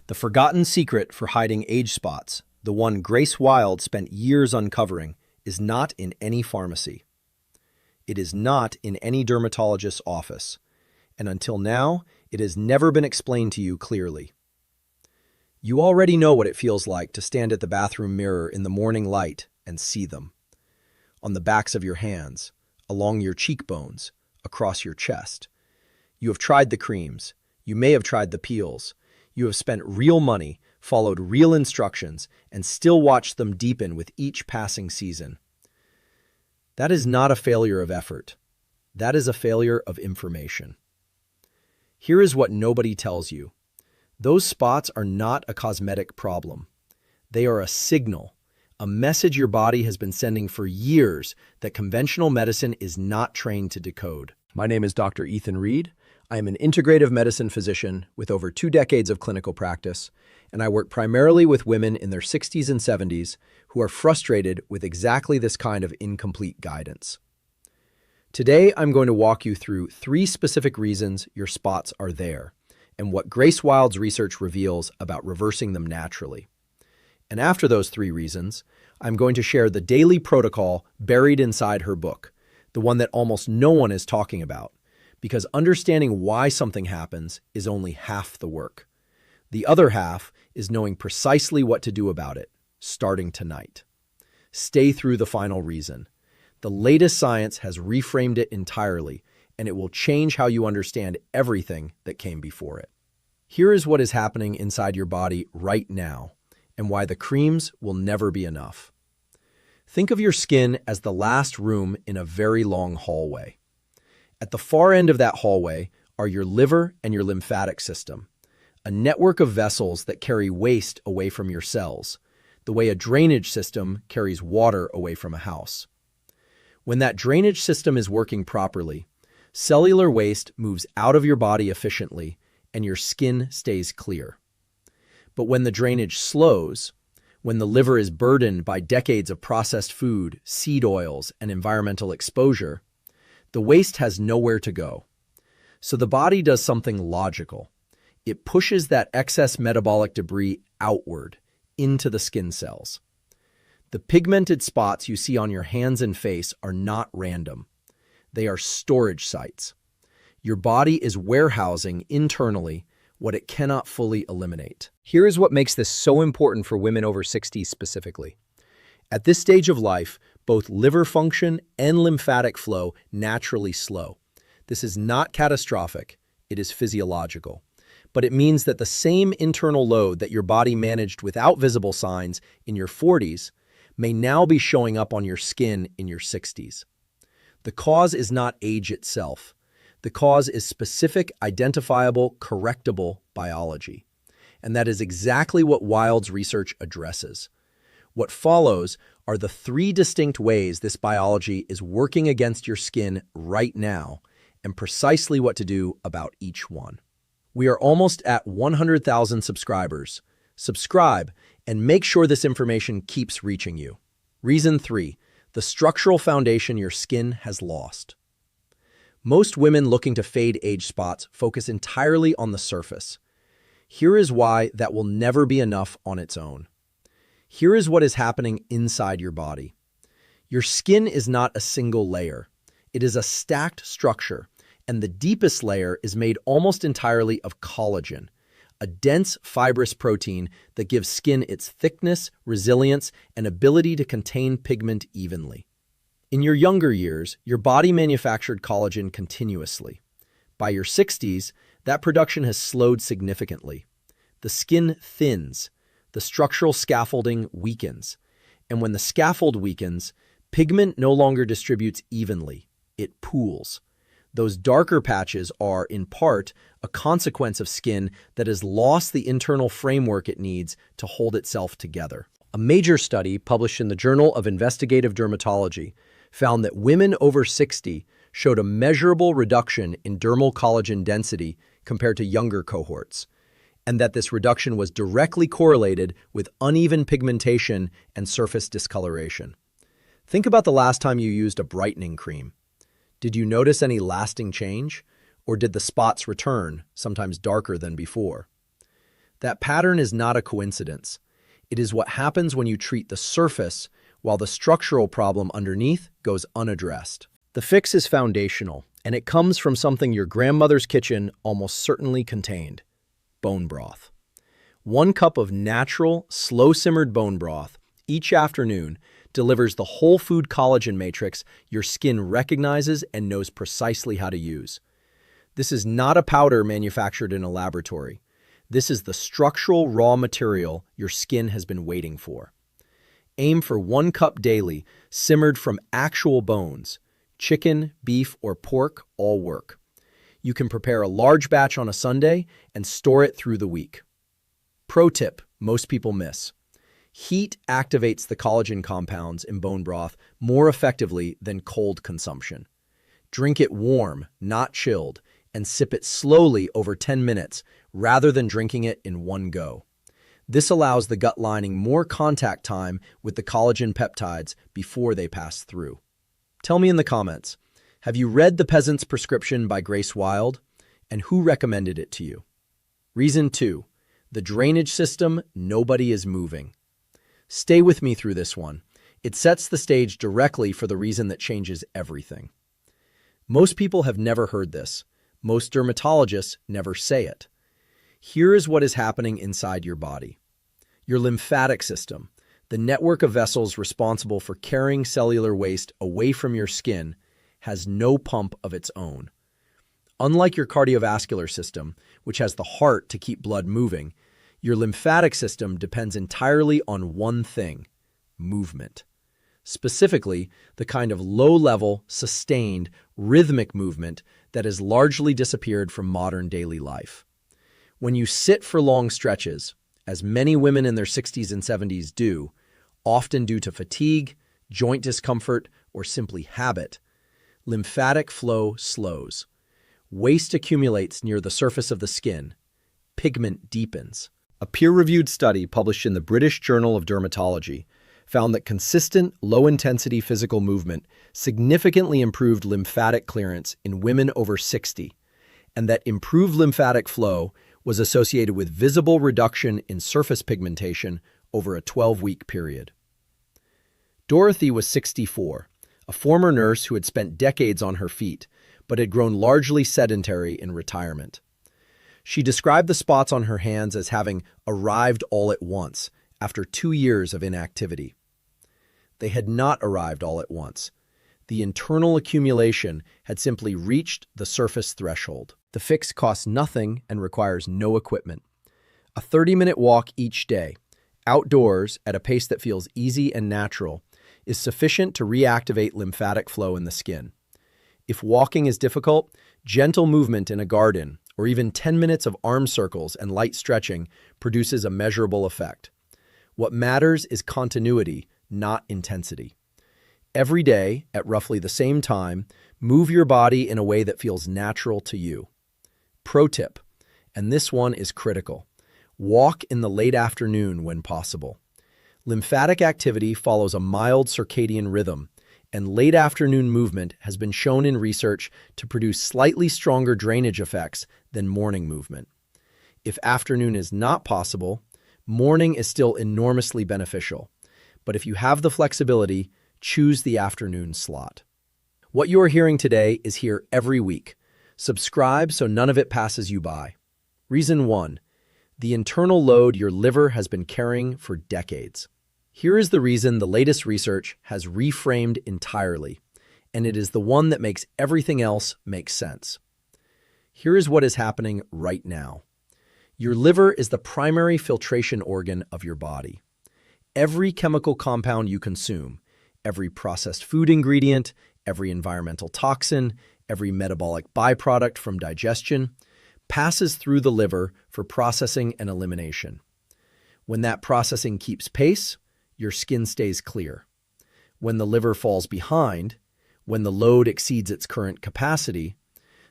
The forgotten secret for hiding age spots, the one Grace Wilde spent years uncovering, is not in any pharmacy. It is not in any dermatologist's office. And until now, it has never been explained to you clearly. You already know what it feels like to stand at the bathroom mirror in the morning light and see them. On the backs of your hands, along your cheekbones, across your chest. You have tried the creams. You may have tried the peels. You have spent real money, followed real instructions, and still watched them deepen with each passing season. That is not a failure of effort. That is a failure of information. Here is what nobody tells you. Those spots are not a cosmetic problem. They are a signal, a message your body has been sending for years that conventional medicine is not trained to decode. My name is Dr. Ethan Reed. I am an integrative medicine physician with over 2 decades of clinical practice, and I work primarily with women in their 60s and 70s who are frustrated with exactly this kind of incomplete guidance. Today, I'm going to walk you through 3 specific reasons your spots are there and what Grace Wilde's research reveals about reversing them naturally. And after those 3 reasons, I'm going to share the daily protocol buried inside her book, the one that almost no one is talking about, because understanding why something happens is only half the work. The other half is knowing precisely what to do about it, starting tonight. Stay through the final reason. The latest science has reframed it entirely, and it will change how you understand everything that came before it. Here is what is happening inside your body right now, and why the creams will never be enough. Think of your skin as the last room in a very long hallway. At the far end of that hallway are your liver and your lymphatic system, a network of vessels that carry waste away from your cells, the way a drainage system carries water away from a house. When that drainage system is working properly, cellular waste moves out of your body efficiently and your skin stays clear. But when the drainage slows, when the liver is burdened by decades of processed food, seed oils, and environmental exposure, the waste has nowhere to go. So the body does something logical. It pushes that excess metabolic debris outward into the skin cells. The pigmented spots you see on your hands and face are not random. They are storage sites. Your body is warehousing internally what it cannot fully eliminate. Here is what makes this so important for women over 60 specifically. At this stage of life, both liver function and lymphatic flow naturally slow. This is not catastrophic, it is physiological. But it means that the same internal load that your body managed without visible signs in your 40s may now be showing up on your skin in your 60s. The cause is not age itself. The cause is specific, identifiable, correctable biology. And that is exactly what Wilde's research addresses. What follows are the 3 distinct ways this biology is working against your skin right now, and precisely what to do about each one. We are almost at 100,000 subscribers. Subscribe and make sure this information keeps reaching you. Reason 3, the structural foundation your skin has lost. Most women looking to fade age spots focus entirely on the surface. Here is why that will never be enough on its own. Here is what is happening inside your body. Your skin is not a single layer. It is a stacked structure, and the deepest layer is made almost entirely of collagen, a dense fibrous protein that gives skin its thickness, resilience, and ability to contain pigment evenly. In your younger years, your body manufactured collagen continuously. By your 60s, that production has slowed significantly. The skin thins, the structural scaffolding weakens, and when the scaffold weakens, pigment no longer distributes evenly, it pools. Those darker patches are, in part, a consequence of skin that has lost the internal framework it needs to hold itself together. A major study published in the Journal of Investigative Dermatology found that women over 60 showed a measurable reduction in dermal collagen density compared to younger cohorts, and that this reduction was directly correlated with uneven pigmentation and surface discoloration. Think about the last time you used a brightening cream. Did you notice any lasting change, or did the spots return, sometimes darker than before? That pattern is not a coincidence. It is what happens when you treat the surface while the structural problem underneath goes unaddressed. The fix is foundational, and it comes from something your grandmother's kitchen almost certainly contained: bone broth. 1 cup of natural, slow-simmered bone broth each afternoon delivers the whole food collagen matrix your skin recognizes and knows precisely how to use. This is not a powder manufactured in a laboratory. This is the structural raw material your skin has been waiting for. Aim for 1 cup daily, simmered from actual bones. Chicken, beef, or pork all work. You can prepare a large batch on a Sunday and store it through the week. Pro tip most people miss: heat activates the collagen compounds in bone broth more effectively than cold consumption. Drink it warm, not chilled, and sip it slowly over 10 minutes rather than drinking it in one go. This allows the gut lining more contact time with the collagen peptides before they pass through. Tell me in the comments, have you read The Peasant's Prescription by Grace Wilde? And who recommended it to you? Reason 2. The drainage system nobody is moving. Stay with me through this one. It sets the stage directly for the reason that changes everything. Most people have never heard this. Most dermatologists never say it. Here is what is happening inside your body. Your lymphatic system, the network of vessels responsible for carrying cellular waste away from your skin, has no pump of its own. Unlike your cardiovascular system, which has the heart to keep blood moving, your lymphatic system depends entirely on one thing: movement. Specifically, the kind of low-level, sustained, rhythmic movement that has largely disappeared from modern daily life. When you sit for long stretches, as many women in their 60s and 70s do, often due to fatigue, joint discomfort, or simply habit, lymphatic flow slows. Waste accumulates near the surface of the skin. Pigment deepens. A peer-reviewed study published in the British Journal of Dermatology found that consistent, low-intensity physical movement significantly improved lymphatic clearance in women over 60, and that improved lymphatic flow was associated with visible reduction in surface pigmentation over a 12-week period. Dorothy was 64, a former nurse who had spent decades on her feet, but had grown largely sedentary in retirement. She described the spots on her hands as having arrived all at once after 2 years of inactivity. They had not arrived all at once. The internal accumulation had simply reached the surface threshold. The fix costs nothing and requires no equipment. A 30-minute walk each day, outdoors at a pace that feels easy and natural, is sufficient to reactivate lymphatic flow in the skin. If walking is difficult, gentle movement in a garden or even 10 minutes of arm circles and light stretching produces a measurable effect. What matters is continuity, not intensity. Every day, at roughly the same time, move your body in a way that feels natural to you. Pro tip, and this one is critical: walk in the late afternoon when possible. Lymphatic activity follows a mild circadian rhythm, and late afternoon movement has been shown in research to produce slightly stronger drainage effects than morning movement. If afternoon is not possible, morning is still enormously beneficial. But if you have the flexibility, choose the afternoon slot. What you are hearing today is here every week. Subscribe so none of it passes you by. Reason 1. The internal load your liver has been carrying for decades. Here is the reason the latest research has reframed entirely, and it is the one that makes everything else make sense. Here is what is happening right now. Your liver is the primary filtration organ of your body. Every chemical compound you consume, every processed food ingredient, every environmental toxin, every metabolic byproduct from digestion, passes through the liver for processing and elimination. When that processing keeps pace, your skin stays clear. When the liver falls behind, when the load exceeds its current capacity,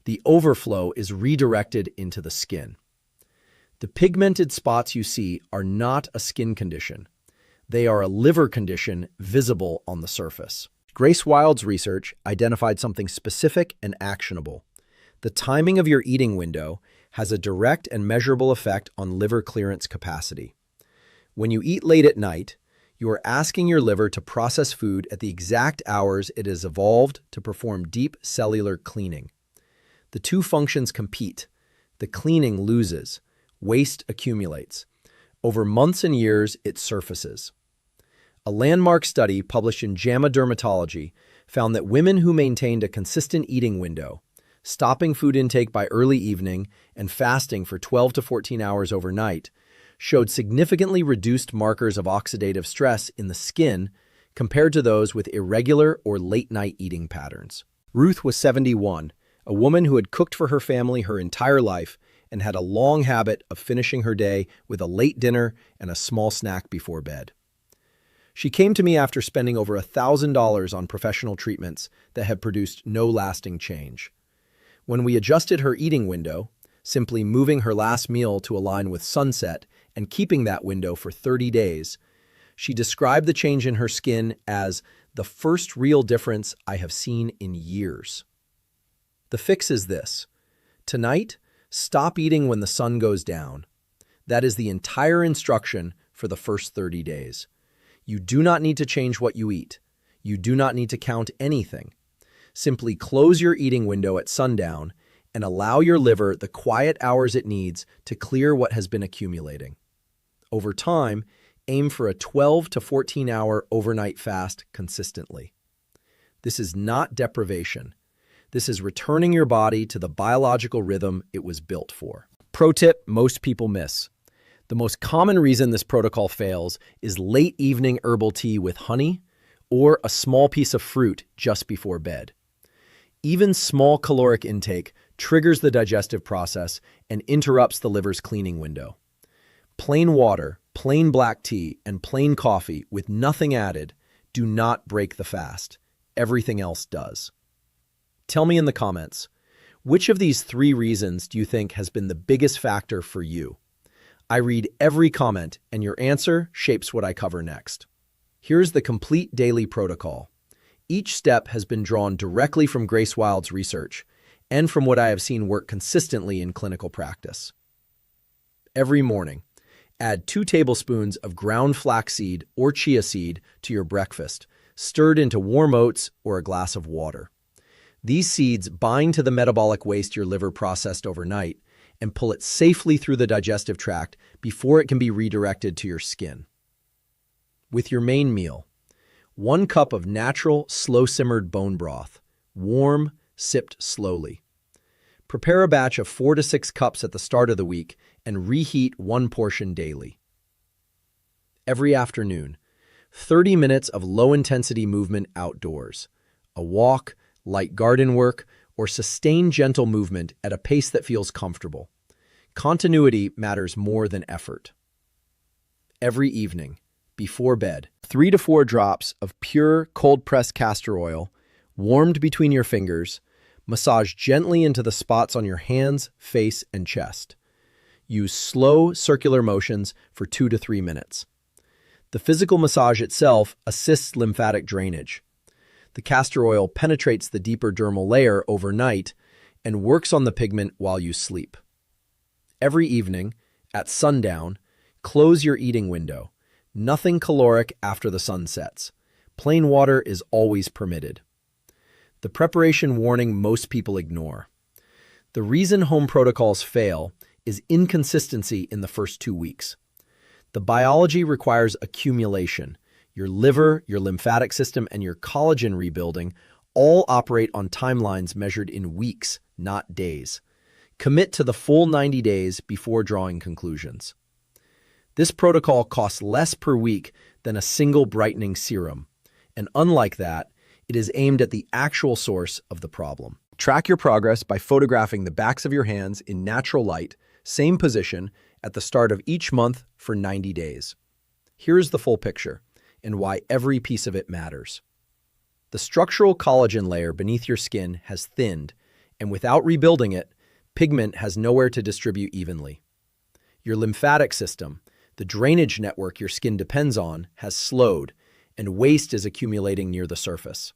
the overflow is redirected into the skin. The pigmented spots you see are not a skin condition. They are a liver condition visible on the surface. Grace Wilde's research identified something specific and actionable. The timing of your eating window has a direct and measurable effect on liver clearance capacity. When you eat late at night, you are asking your liver to process food at the exact hours it has evolved to perform deep cellular cleaning. The two functions compete. The cleaning loses. Waste accumulates. Over months and years, it surfaces. A landmark study published in JAMA Dermatology found that women who maintained a consistent eating window, stopping food intake by early evening and fasting for 12 to 14 hours overnight, showed significantly reduced markers of oxidative stress in the skin compared to those with irregular or late-night eating patterns. Ruth was 71, a woman who had cooked for her family her entire life and had a long habit of finishing her day with a late dinner and a small snack before bed. She came to me after spending over $1,000 on professional treatments that had produced no lasting change. When we adjusted her eating window, simply moving her last meal to align with sunset and keeping that window for 30 days, she described the change in her skin as the first real difference I have seen in years. The fix is this. Tonight, stop eating when the sun goes down. That is the entire instruction for the first 30 days. You do not need to change what you eat. You do not need to count anything. Simply close your eating window at sundown and allow your liver the quiet hours it needs to clear what has been accumulating. Over time, aim for a 12 to 14-hour overnight fast consistently. This is not deprivation. This is returning your body to the biological rhythm it was built for. Pro tip most people miss. The most common reason this protocol fails is late evening herbal tea with honey or a small piece of fruit just before bed. Even small caloric intake triggers the digestive process and interrupts the liver's cleaning window. Plain water, plain black tea, and plain coffee with nothing added do not break the fast. Everything else does. Tell me in the comments, which of these 3 reasons do you think has been the biggest factor for you? I read every comment, and your answer shapes what I cover next. Here's the complete daily protocol. Each step has been drawn directly from Grace Wilde's research and from what I have seen work consistently in clinical practice. Every morning, add 2 tablespoons of ground flaxseed or chia seed to your breakfast, stirred into warm oats or a glass of water. These seeds bind to the metabolic waste your liver processed overnight and pull it safely through the digestive tract before it can be redirected to your skin. With your main meal, 1 cup of natural, slow-simmered bone broth, warm, sipped slowly. Prepare a batch of 4 to 6 cups at the start of the week and reheat 1 portion daily. Every afternoon, 30 minutes of low-intensity movement outdoors, a walk, light garden work, or sustained gentle movement at a pace that feels comfortable. Continuity matters more than effort. Every evening, before bed, 3 to 4 drops of pure cold-pressed castor oil, warmed between your fingers, massage gently into the spots on your hands, face, and chest. Use slow circular motions for 2 to 3 minutes. The physical massage itself assists lymphatic drainage. The castor oil penetrates the deeper dermal layer overnight and works on the pigment while you sleep. Every evening, at sundown, close your eating window. Nothing caloric after the sun sets. Plain water is always permitted. The preparation warning most people ignore. The reason home protocols fail is inconsistency in the first 2 weeks. The biology requires accumulation. Your liver, your lymphatic system, and your collagen rebuilding all operate on timelines measured in weeks, not days. Commit to the full 90 days before drawing conclusions. This protocol costs less per week than a single brightening serum, and unlike that, it is aimed at the actual source of the problem. Track your progress by photographing the backs of your hands in natural light, same position, at the start of each month for 90 days. Here's the full picture and why every piece of it matters. The structural collagen layer beneath your skin has thinned, and without rebuilding it, pigment has nowhere to distribute evenly. Your lymphatic system, the drainage network your skin depends on, has slowed, and waste is accumulating near the surface.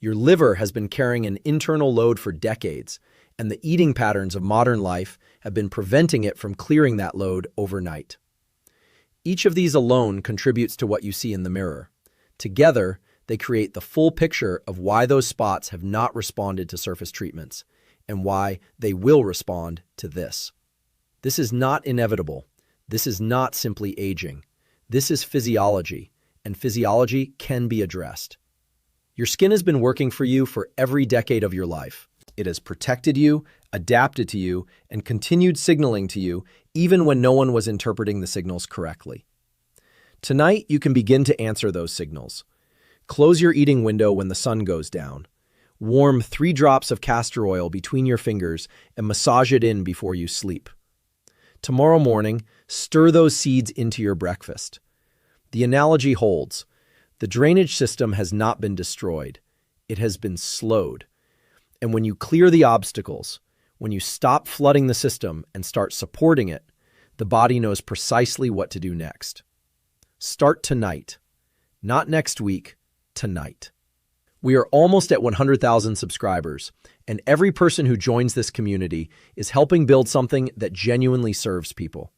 Your liver has been carrying an internal load for decades, and the eating patterns of modern life have been preventing it from clearing that load overnight. Each of these alone contributes to what you see in the mirror. Together, they create the full picture of why those spots have not responded to surface treatments and why they will respond to this. This is not inevitable. This is not simply aging. This is physiology, and physiology can be addressed. Your skin has been working for you for every decade of your life. It has protected you, adapted to you, and continued signaling to you even when no one was interpreting the signals correctly. Tonight, you can begin to answer those signals. Close your eating window when the sun goes down. Warm 3 drops of castor oil between your fingers and massage it in before you sleep. Tomorrow morning, stir those seeds into your breakfast. The analogy holds. The drainage system has not been destroyed. It has been slowed. And when you clear the obstacles, when you stop flooding the system and start supporting it, the body knows precisely what to do next. Start tonight. Not next week, tonight. We are almost at 100,000 subscribers, and every person who joins this community is helping build something that genuinely serves people.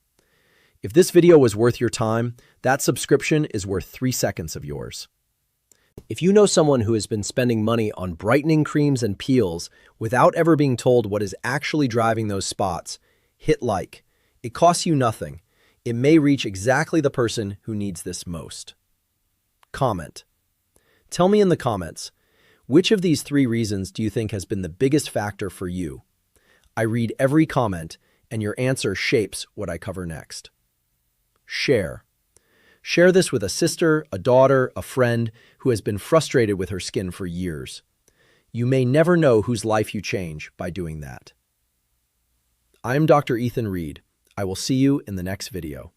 If this video was worth your time, that subscription is worth 3 seconds of yours. If you know someone who has been spending money on brightening creams and peels without ever being told what is actually driving those spots, hit like. It costs you nothing. It may reach exactly the person who needs this most. Comment. Tell me in the comments, which of these 3 reasons do you think has been the biggest factor for you? I read every comment, and your answer shapes what I cover next. Share. Share this with a sister, a daughter, a friend who has been frustrated with her skin for years. You may never know whose life you change by doing that. I am Dr. Ethan Reed. I will see you in the next video.